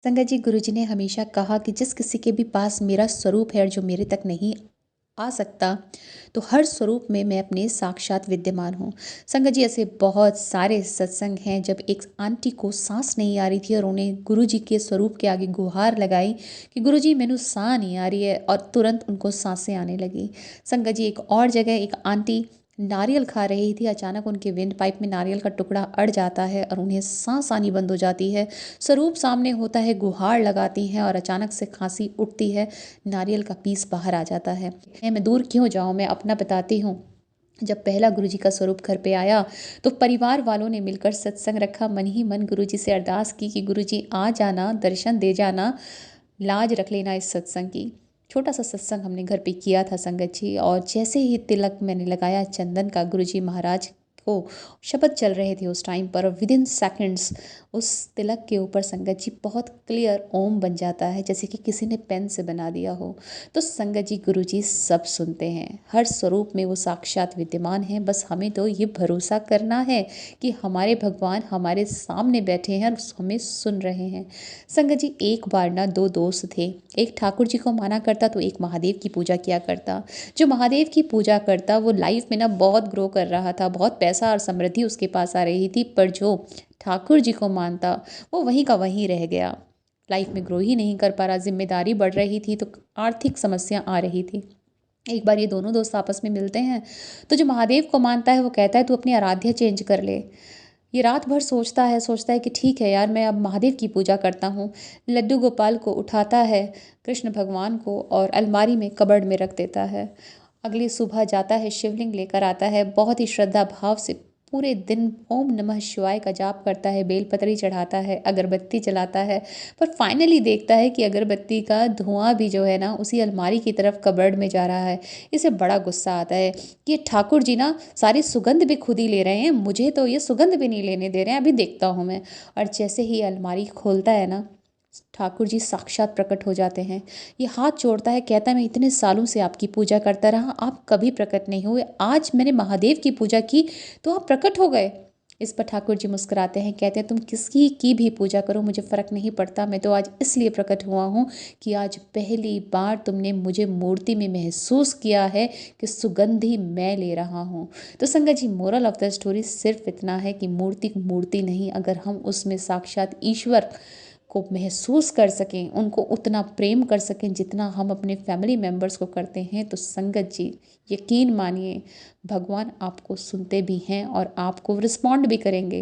संगत जी, गुरुजी ने हमेशा कहा कि जिस किसी के भी पास मेरा स्वरूप है और जो मेरे तक नहीं आ सकता, तो हर स्वरूप में मैं अपने साक्षात विद्यमान हूँ। संगत जी, ऐसे बहुत सारे सत्संग हैं जब एक आंटी को सांस नहीं आ रही थी और उन्हें गुरुजी के स्वरूप के आगे गुहार लगाई कि गुरुजी मैनू साह नहीं आ रही है, और तुरंत उनको सांसें आने लगी। संगत जी, एक और जगह एक आंटी नारियल खा रही थी। अचानक उनके विंड पाइप में नारियल का टुकड़ा अड़ जाता है और उन्हें सांस आनी बंद हो जाती है। स्वरूप सामने होता है, गुहार लगाती हैं और अचानक से खांसी उठती है, नारियल का पीस बाहर आ जाता है। मैं दूर क्यों जाऊं, मैं अपना बताती हूँ। जब पहला गुरुजी का स्वरूप घर पे आया तो परिवार वालों ने मिलकर सत्संग रखा। मन ही मन गुरुजी से अरदास की कि गुरुजी आ जाना, दर्शन दे जाना, लाज रख लेना इस सत्संग की। छोटा सा सत्संग हमने घर पे किया था संगत जी, और जैसे ही तिलक मैंने लगाया चंदन का, गुरुजी महाराज को शपथ चल रहे थे उस टाइम पर, और विद इन सेकेंड्स उस तिलक के ऊपर संगत जी बहुत क्लियर ओम बन जाता है, जैसे कि किसी ने पेन से बना दिया हो। तो संगत जी, गुरुजी सब सुनते हैं, हर स्वरूप में वो साक्षात विद्यमान हैं। बस हमें तो ये भरोसा करना है कि हमारे भगवान हमारे सामने बैठे हैं और हमें सुन रहे हैं। संगत जी, एक बार ना दो दोस्त थे, एक ठाकुर जी को माना करता तो एक महादेव की पूजा किया करता। जो महादेव की पूजा करता वो लाइफ में ना बहुत ग्रो कर रहा था, बहुत पैसा और समृद्धि उसके पास आ रही थी, पर जो ठाकुर जी को मानता वो वहीं का वहीं रह गया, लाइफ में ग्रो ही नहीं कर पा रहा। जिम्मेदारी बढ़ रही थी तो आर्थिक समस्या आ रही थी। एक बार ये दोनों दोस्त आपस में मिलते हैं, तो जो महादेव को मानता है वो कहता है तू अपनी आराध्य चेंज कर ले। ये रात भर सोचता है कि ठीक है यार, मैं अब महादेव की पूजा करता हूँ। लड्डू गोपाल को उठाता है, कृष्ण भगवान को, और अलमारी में कबर्ड में रख देता है। अगली सुबह जाता है, शिवलिंग लेकर आता है, बहुत ही श्रद्धा भाव से पूरे दिन ओम नमः शिवाय का जाप करता है, बेलपत्री चढ़ाता है, अगरबत्ती जलाता है। पर फाइनली देखता है कि अगरबत्ती का धुआं भी जो है ना उसी अलमारी की तरफ कबर्ड में जा रहा है। इसे बड़ा गुस्सा आता है कि ये ठाकुर जी ना सारी सुगंध भी खुद ही ले रहे हैं, मुझे तो ये सुगंध भी नहीं लेने दे रहे हैं, अभी देखता हूँ मैं। और जैसे ही अलमारी खोलता है ना, ठाकुर जी साक्षात प्रकट हो जाते हैं। ये हाथ जोड़ता है, कहता है मैं इतने सालों से आपकी पूजा करता रहा, आप कभी प्रकट नहीं हुए, आज मैंने महादेव की पूजा की तो आप प्रकट हो गए। इस पर ठाकुर जी मुस्कुराते हैं, कहते हैं तुम किसकी की भी पूजा करो, मुझे फ़र्क नहीं पड़ता, मैं तो आज इसलिए प्रकट हुआ हूँ कि आज पहली बार तुमने मुझे मूर्ति में महसूस किया है कि सुगंधी मैं ले रहा हूँ। तो संगत जी, मोरल ऑफ द स्टोरी सिर्फ इतना है कि मूर्ति मूर्ति नहीं, अगर हम उसमें साक्षात ईश्वर को महसूस कर सकें, उनको उतना प्रेम कर सकें जितना हम अपने फैमिली मेम्बर्स को करते हैं, तो संगत जी यकीन मानिए भगवान आपको सुनते भी हैं और आपको रिस्पॉन्ड भी करेंगे।